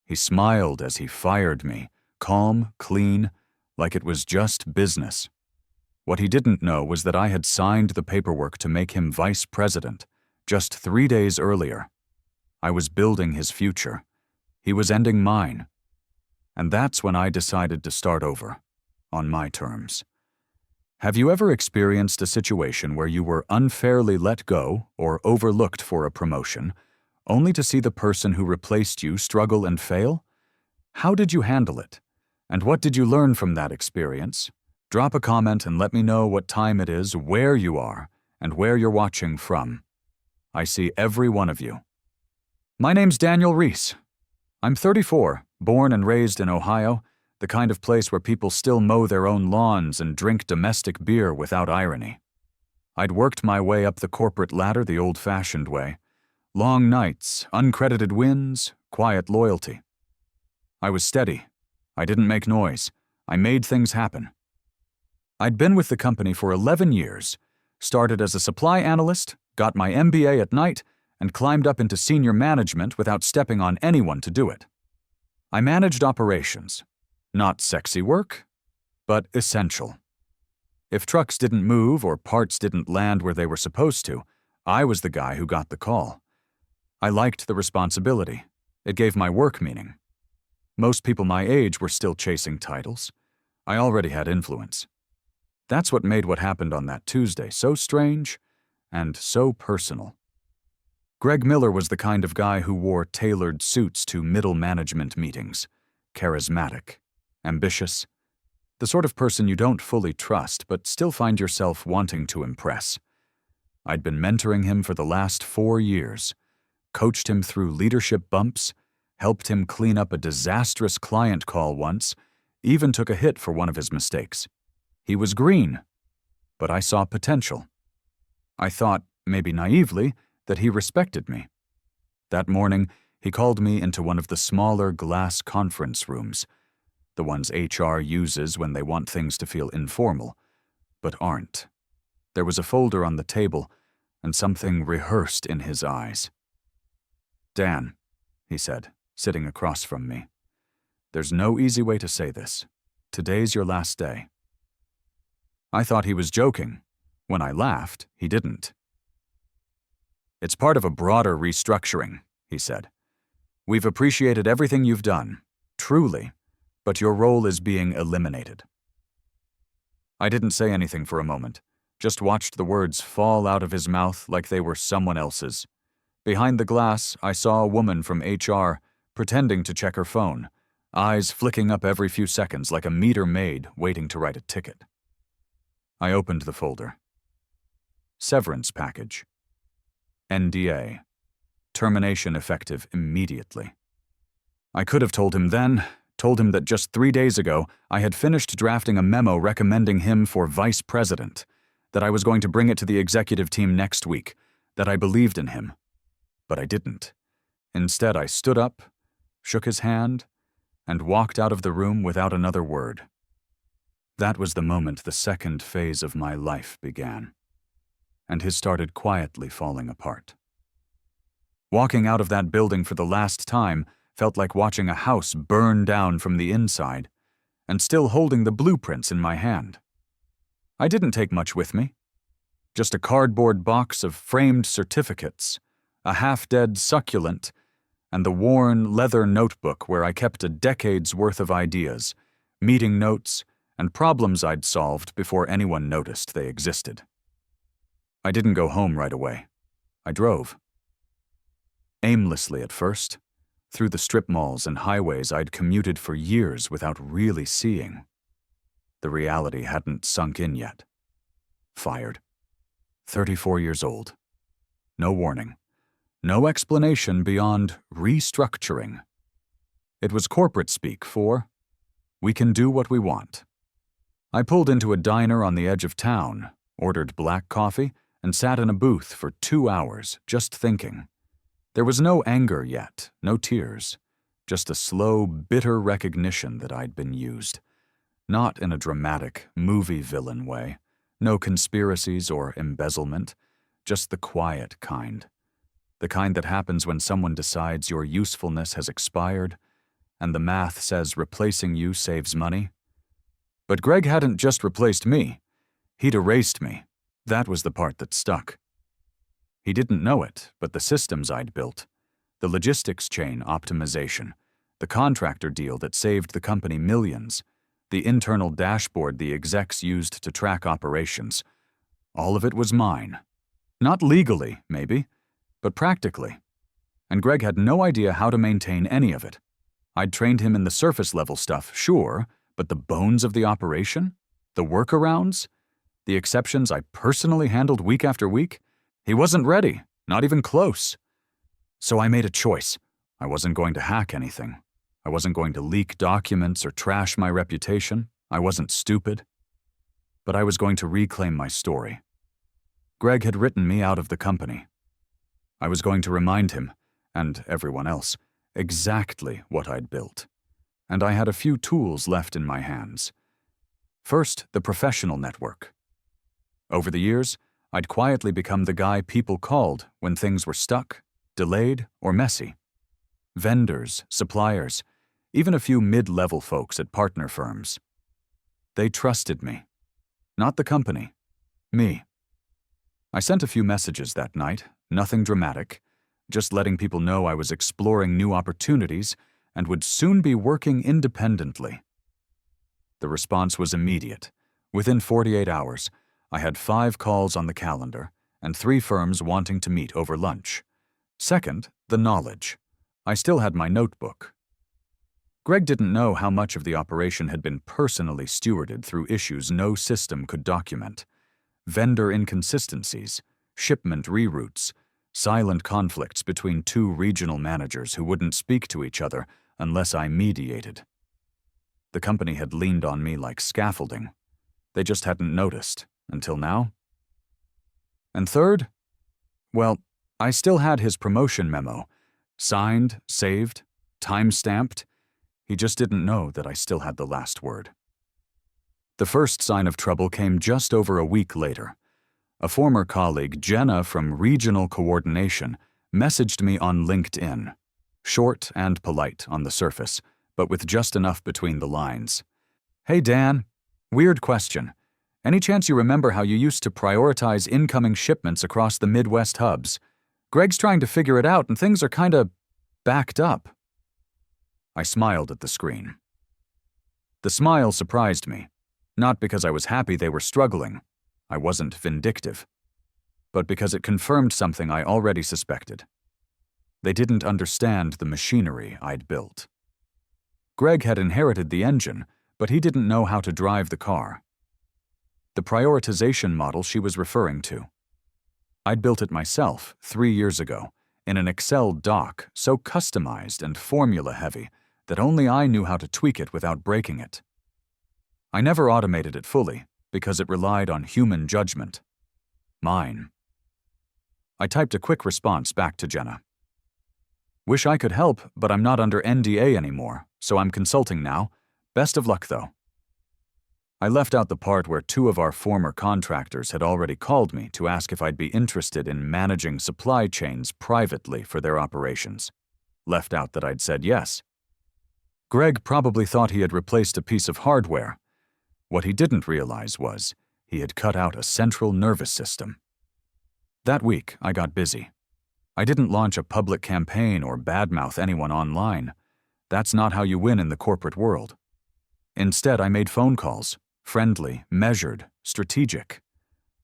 He smiled as he fired me, calm, clean, like it was just business. What he didn't know was that I had signed the paperwork to make him vice president just 3 days earlier. I was building his future. He was ending mine. And that's when I decided to start over, on my terms. Have you ever experienced a situation where you were unfairly let go or overlooked for a promotion, only to see the person who replaced you struggle and fail? How did you handle it? And what did you learn from that experience? Drop a comment and let me know what time it is, where you are, and where you're watching from. I see every one of you. My name's Daniel Reese. I'm 34, born and raised in Ohio, the kind of place where people still mow their own lawns and drink domestic beer without irony. I'd worked my way up the corporate ladder the old-fashioned way. Long nights, uncredited wins, quiet loyalty. I was steady. I didn't make noise. I made things happen. I'd been with the company for 11 years, started as a supply analyst, got my MBA at night, and climbed up into senior management without stepping on anyone to do it. I managed operations. Not sexy work, but essential. If trucks didn't move or parts didn't land where they were supposed to, I was the guy who got the call. I liked the responsibility. It gave my work meaning. Most people my age were still chasing titles. I already had influence. That's what made what happened on that Tuesday so strange and so personal. Greg Miller was the kind of guy who wore tailored suits to middle management meetings. Charismatic, ambitious, the sort of person you don't fully trust but still find yourself wanting to impress. I'd been mentoring him for the last 4 years, coached him through leadership bumps, helped him clean up a disastrous client call once, even took a hit for one of his mistakes. He was green, but I saw potential. I thought, maybe naively, that he respected me. That morning, he called me into one of the smaller glass conference rooms, the ones HR uses when they want things to feel informal, but aren't. There was a folder on the table, and something rehearsed in his eyes. "Dan," he said, sitting across from me, "there's no easy way to say this. Today's your last day." I thought he was joking. When I laughed, he didn't. "It's part of a broader restructuring," he said. "We've appreciated everything you've done, truly, but your role is being eliminated." I didn't say anything for a moment, just watched the words fall out of his mouth like they were someone else's. Behind the glass, I saw a woman from HR pretending to check her phone, eyes flicking up every few seconds like a meter maid waiting to write a ticket. I opened the folder. Severance package. NDA. Termination effective immediately. I could have told him then, told him that just 3 days ago I had finished drafting a memo recommending him for vice president, that I was going to bring it to the executive team next week, that I believed in him. But I didn't. Instead, I stood up, shook his hand, and walked out of the room without another word. That was the moment the second phase of my life began, and his started quietly falling apart. Walking out of that building for the last time felt like watching a house burn down from the inside, and still holding the blueprints in my hand. I didn't take much with me. Just a cardboard box of framed certificates, a half-dead succulent, and the worn leather notebook where I kept a decade's worth of ideas, meeting notes, and problems I'd solved before anyone noticed they existed. I didn't go home right away. I drove. Aimlessly at first, through the strip malls and highways I'd commuted for years without really seeing. The reality hadn't sunk in yet. Fired. 34 years old. No warning. No explanation beyond restructuring. It was corporate speak for, we can do what we want. I pulled into a diner on the edge of town, ordered black coffee, and sat in a booth for 2 hours, just thinking. There was no anger yet, no tears, just a slow, bitter recognition that I'd been used. Not in a dramatic, movie villain way, no conspiracies or embezzlement, just the quiet kind. The kind that happens when someone decides your usefulness has expired and the math says replacing you saves money. But Greg hadn't just replaced me. He'd erased me. That was the part that stuck. He didn't know it, but the systems I'd built, the logistics chain optimization, the contractor deal that saved the company millions, the internal dashboard the execs used to track operations, all of it was mine. Not legally, maybe, but practically. And Greg had no idea how to maintain any of it. I'd trained him in the surface-level stuff, sure, but the bones of the operation? The workarounds? The exceptions I personally handled week after week? He wasn't ready, not even close. So I made a choice. I wasn't going to hack anything. I wasn't going to leak documents or trash my reputation. I wasn't stupid. But I was going to reclaim my story. Greg had written me out of the company. I was going to remind him, and everyone else, exactly what I'd built. And I had a few tools left in my hands. First, the professional network. Over the years, I'd quietly become the guy people called when things were stuck, delayed, or messy. Vendors, suppliers, even a few mid-level folks at partner firms. They trusted me. Not the company. Me. I sent a few messages that night, nothing dramatic, just letting people know I was exploring new opportunities and would soon be working independently. The response was immediate. Within 48 hours, I had 5 calls on the calendar and 3 firms wanting to meet over lunch. Second, the knowledge. I still had my notebook. Greg didn't know how much of the operation had been personally stewarded through issues no system could document. Vendor inconsistencies, shipment reroutes, silent conflicts between 2 regional managers who wouldn't speak to each other unless I mediated. The company had leaned on me like scaffolding. They just hadn't noticed. Until now. And third? Well, I still had his promotion memo. Signed, saved, time-stamped. He just didn't know that I still had the last word. The first sign of trouble came just over a week later. A former colleague, Jenna from Regional Coordination, messaged me on LinkedIn. Short and polite on the surface, but with just enough between the lines. Hey Dan, weird question. Any chance you remember how you used to prioritize incoming shipments across the Midwest hubs? Greg's trying to figure it out and things are kinda backed up. I smiled at the screen. The smile surprised me, not because I was happy they were struggling. I wasn't vindictive. But because it confirmed something I already suspected. They didn't understand the machinery I'd built. Greg had inherited the engine, but he didn't know how to drive the car. The prioritization model she was referring to. I'd built it myself 3 years ago, in an Excel doc so customized and formula-heavy that only I knew how to tweak it without breaking it. I never automated it fully, because it relied on human judgment. Mine. I typed a quick response back to Jenna. Wish I could help, but I'm not under NDA anymore, so I'm consulting now. Best of luck, though. I left out the part where 2 of our former contractors had already called me to ask if I'd be interested in managing supply chains privately for their operations. Left out that I'd said yes. Greg probably thought he had replaced a piece of hardware. What he didn't realize was he had cut out a central nervous system. That week, I got busy. I didn't launch a public campaign or badmouth anyone online. That's not how you win in the corporate world. Instead, I made phone calls. Friendly, measured, strategic.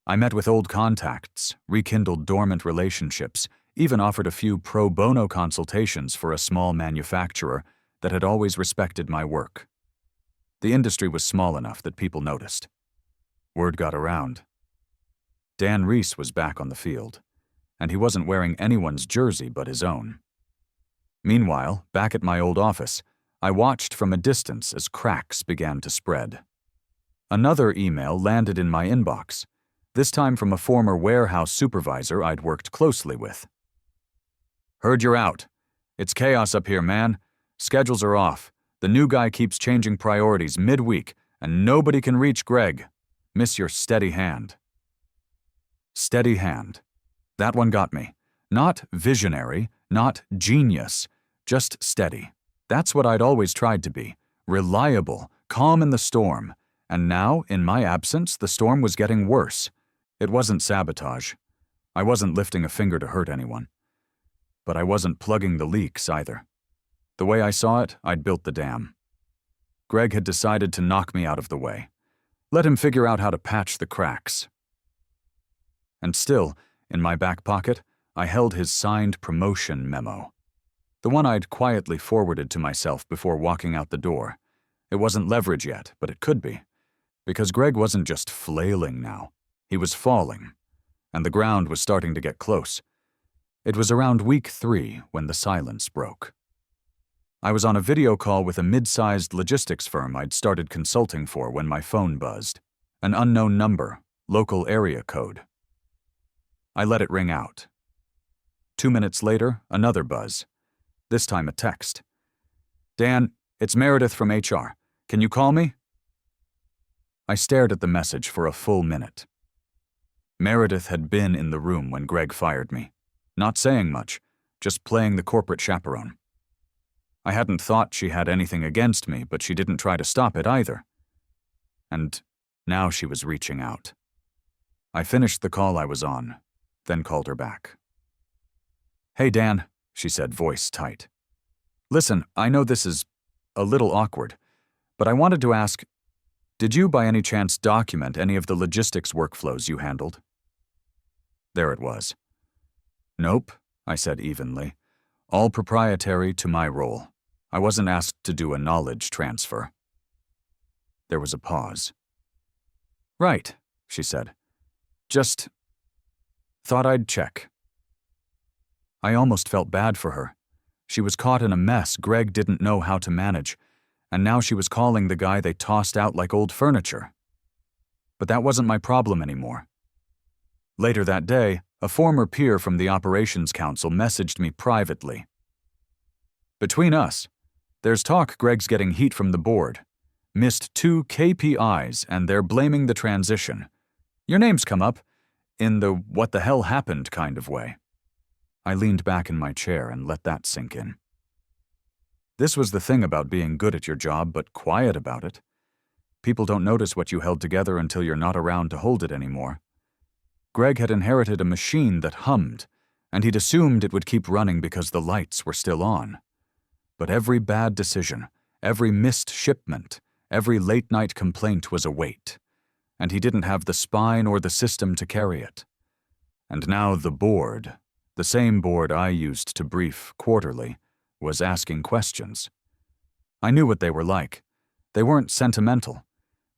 I met with old contacts, rekindled dormant relationships, even offered a few pro bono consultations for a small manufacturer that had always respected my work. The industry was small enough that people noticed. Word got around. Dan Reese was back on the field, and he wasn't wearing anyone's jersey but his own. Meanwhile, back at my old office, I watched from a distance as cracks began to spread. Another email landed in my inbox, this time from a former warehouse supervisor I'd worked closely with. Heard you're out. It's chaos up here, man. Schedules are off. The new guy keeps changing priorities midweek, and nobody can reach Greg. Miss your steady hand. Steady hand. That one got me. Not visionary, not genius, just steady. That's what I'd always tried to be, reliable, calm in the storm, and now, in my absence, the storm was getting worse. It wasn't sabotage. I wasn't lifting a finger to hurt anyone. But I wasn't plugging the leaks either. The way I saw it, I'd built the dam. Greg had decided to knock me out of the way. Let him figure out how to patch the cracks. And still, in my back pocket, I held his signed promotion memo. The one I'd quietly forwarded to myself before walking out the door. It wasn't leverage yet, but it could be. Because Greg wasn't just flailing now. He was falling. And the ground was starting to get close. It was around week 3 when the silence broke. I was on a video call with a mid-sized logistics firm I'd started consulting for when my phone buzzed. An unknown number, local area code. I let it ring out. 2 minutes later, another buzz. This time a text. "Dan, it's Meredith from HR. Can you call me?" I stared at the message for a full minute. Meredith had been in the room when Greg fired me, not saying much, just playing the corporate chaperone. I hadn't thought she had anything against me, but she didn't try to stop it either. And now she was reaching out. I finished the call I was on, then called her back. "Hey, Dan," she said, voice tight. "Listen, I know this is a little awkward, but I wanted to ask, did you by any chance document any of the logistics workflows you handled?" There it was. "Nope," I said evenly. "All proprietary to my role. I wasn't asked to do a knowledge transfer." There was a pause. "Right," she said. "Just thought I'd check." I almost felt bad for her. She was caught in a mess Greg didn't know how to manage, and now she was calling the guy they tossed out like old furniture. But that wasn't my problem anymore. Later that day, a former peer from the Operations Council messaged me privately. "Between us, there's talk Greg's getting heat from the board. Missed 2 KPIs and they're blaming the transition. Your name's come up, in the what the hell happened kind of way." I leaned back in my chair and let that sink in. This was the thing about being good at your job but quiet about it. People don't notice what you held together until you're not around to hold it anymore. Greg had inherited a machine that hummed, and he'd assumed it would keep running because the lights were still on. But every bad decision, every missed shipment, every late-night complaint was a weight, and he didn't have the spine or the system to carry it. And now the board, the same board I used to brief quarterly, was asking questions. I knew what they were like. They weren't sentimental.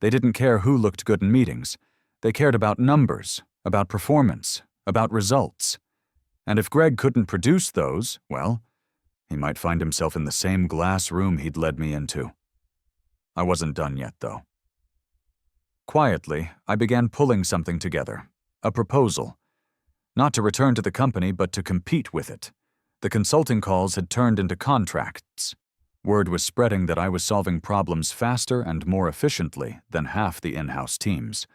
They didn't care who looked good in meetings. They cared about numbers, about performance, about results. And if Greg couldn't produce those, well, he might find himself in the same glass room he'd led me into. I wasn't done yet, though. Quietly, I began pulling something together, a proposal. Not to return to the company, but to compete with it. The consulting calls had turned into contracts. Word was spreading that I was solving problems faster and more efficiently than half the in-house teams.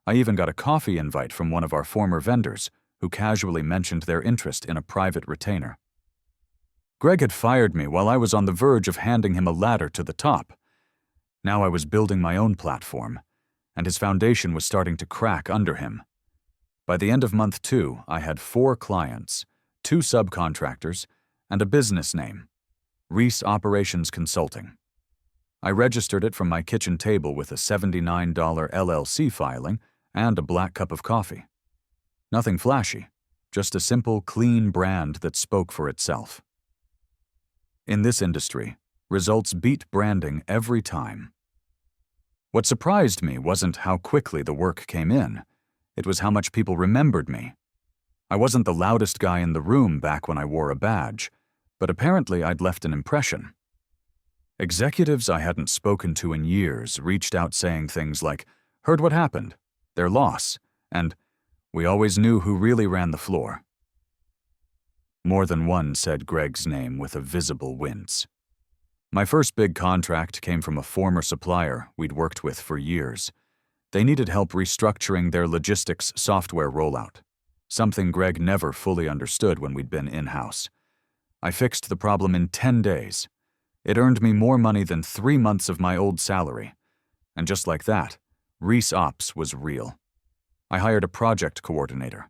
I even got a coffee invite from one of our former vendors, who casually mentioned their interest in a private retainer. Greg had fired me while I was on the verge of handing him a ladder to the top. Now I was building my own platform, and his foundation was starting to crack under him. By the end of month 2, I had 4 clients, 2 subcontractors, and a business name, Reese Operations Consulting. I registered it from my kitchen table with a $79 LLC filing and a black cup of coffee. Nothing flashy, just a simple, clean brand that spoke for itself. In this industry, results beat branding every time. What surprised me wasn't how quickly the work came in. It was how much people remembered me. I wasn't the loudest guy in the room back when I wore a badge, but apparently I'd left an impression. Executives I hadn't spoken to in years reached out saying things like, "Heard what happened, their loss," and "We always knew who really ran the floor." More than one said Greg's name with a visible wince. My first big contract came from a former supplier we'd worked with for years. They needed help restructuring their logistics software rollout, something Greg never fully understood when we'd been in-house. I fixed the problem in 10 days. It earned me more money than 3 months of my old salary. And just like that, Reese Ops was real. I hired a project coordinator,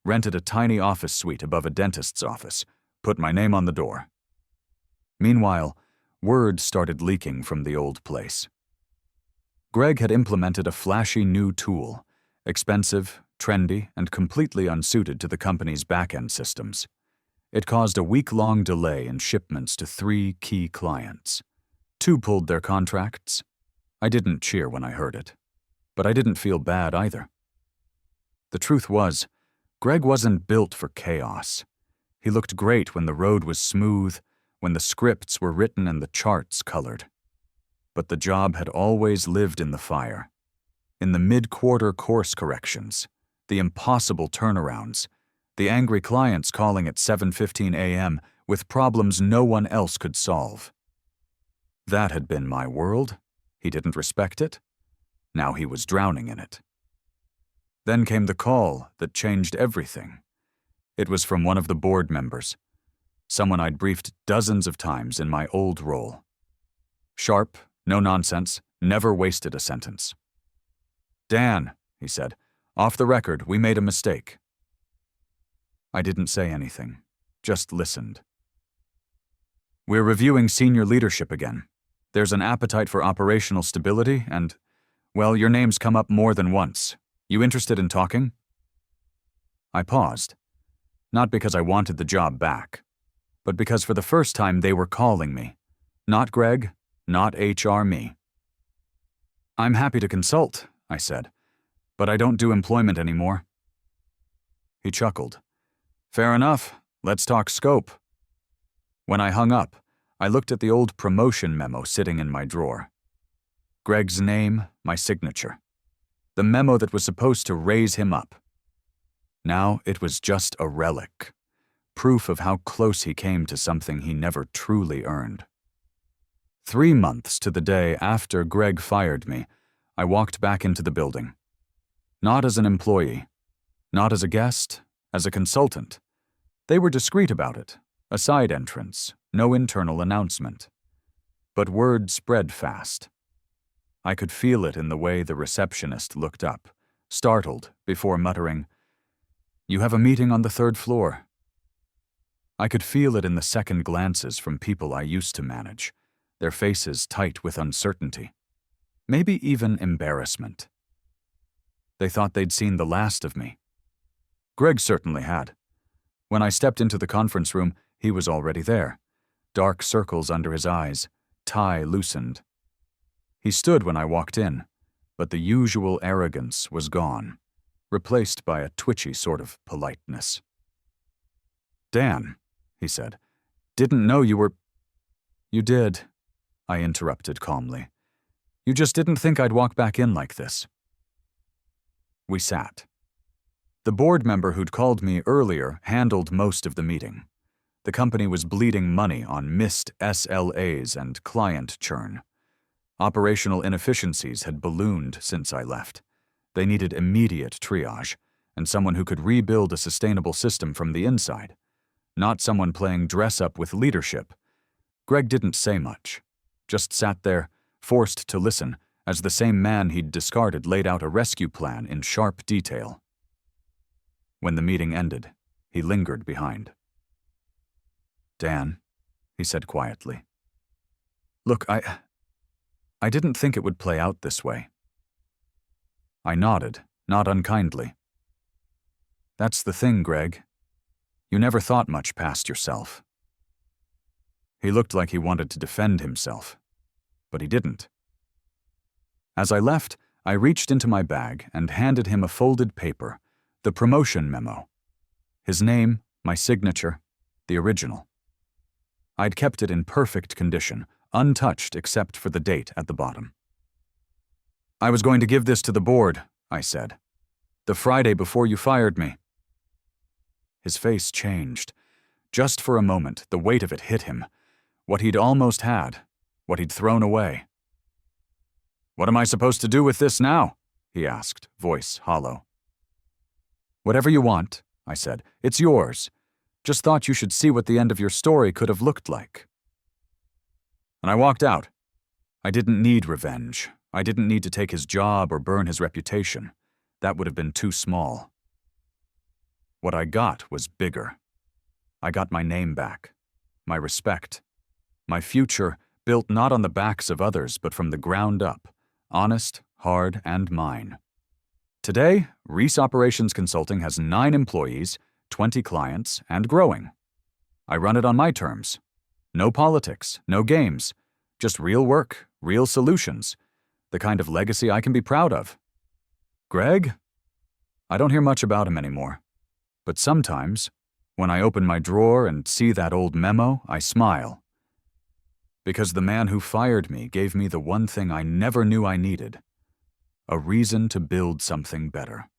rented a tiny office suite above a dentist's office, put my name on the door. Meanwhile, word started leaking from the old place. Greg had implemented a flashy new tool, expensive, trendy, and completely unsuited to the company's back-end systems. It caused a week-long delay in shipments to 3 key clients. 2 pulled their contracts. I didn't cheer when I heard it, but I didn't feel bad either. The truth was, Greg wasn't built for chaos. He looked great when the road was smooth, when the scripts were written and the charts colored. But the job had always lived in the fire. In the mid-quarter course corrections, the impossible turnarounds, the angry clients calling at 7:15 a.m. with problems no one else could solve. That had been my world. He didn't respect it. Now he was drowning in it. Then came the call that changed everything. It was from one of the board members, someone I'd briefed dozens of times in my old role. Sharp, no nonsense, never wasted a sentence. "Dan," he said, "off the record, we made a mistake." I didn't say anything, just listened. "We're reviewing senior leadership again. There's an appetite for operational stability and, well, your name's come up more than once. You interested in talking?" I paused, not because I wanted the job back, but because for the first time they were calling me. Not Greg, not HR me. "I'm happy to consult," I said, "but I don't do employment anymore." He chuckled. "Fair enough. Let's talk scope." When I hung up, I looked at the old promotion memo sitting in my drawer. Greg's name, my signature. The memo that was supposed to raise him up. Now it was just a relic, proof of how close he came to something he never truly earned. 3 months to the day after Greg fired me, I walked back into the building. Not as an employee, not as a guest, as a consultant. They were discreet about it, a side entrance, no internal announcement. But word spread fast. I could feel it in the way the receptionist looked up, startled, before muttering, "You have a meeting on the 3rd floor." I could feel it in the second glances from people I used to manage, their faces tight with uncertainty, maybe even embarrassment. They thought they'd seen the last of me. Greg certainly had. When I stepped into the conference room, he was already there, dark circles under his eyes, tie loosened. He stood when I walked in, but the usual arrogance was gone, replaced by a twitchy sort of politeness. "Dan," he said, "didn't know you were—" "You did," I interrupted calmly. "You just didn't think I'd walk back in like this." We sat. The board member who'd called me earlier handled most of the meeting. The company was bleeding money on missed SLAs and client churn. Operational inefficiencies had ballooned since I left. They needed immediate triage, and someone who could rebuild a sustainable system from the inside, not someone playing dress-up with leadership. Greg didn't say much, just sat there, forced to listen, as the same man he'd discarded laid out a rescue plan in sharp detail. When the meeting ended, he lingered behind. "Dan," he said quietly, "look, I didn't think it would play out this way." I nodded, not unkindly. "That's the thing, Greg. You never thought much past yourself." He looked like he wanted to defend himself, but he didn't. As I left, I reached into my bag and handed him a folded paper, the promotion memo. His name, my signature, the original. I'd kept it in perfect condition, untouched except for the date at the bottom. "I was going to give this to the board," I said. "The Friday before you fired me." His face changed. Just for a moment, the weight of it hit him. What he'd almost had, what he'd thrown away. "What am I supposed to do with this now?" he asked, voice hollow. "Whatever you want," I said. "It's yours. Just thought you should see what the end of your story could have looked like." And I walked out. I didn't need revenge. I didn't need to take his job or burn his reputation. That would have been too small. What I got was bigger. I got my name back, my respect, my future built not on the backs of others but from the ground up, honest, hard, and mine. Today, Reese Operations Consulting has 9 employees, 20 clients, and growing. I run it on my terms. No politics, no games, just real work, real solutions, the kind of legacy I can be proud of. Greg? I don't hear much about him anymore. But sometimes, when I open my drawer and see that old memo, I smile. Because the man who fired me gave me the one thing I never knew I needed: a reason to build something better.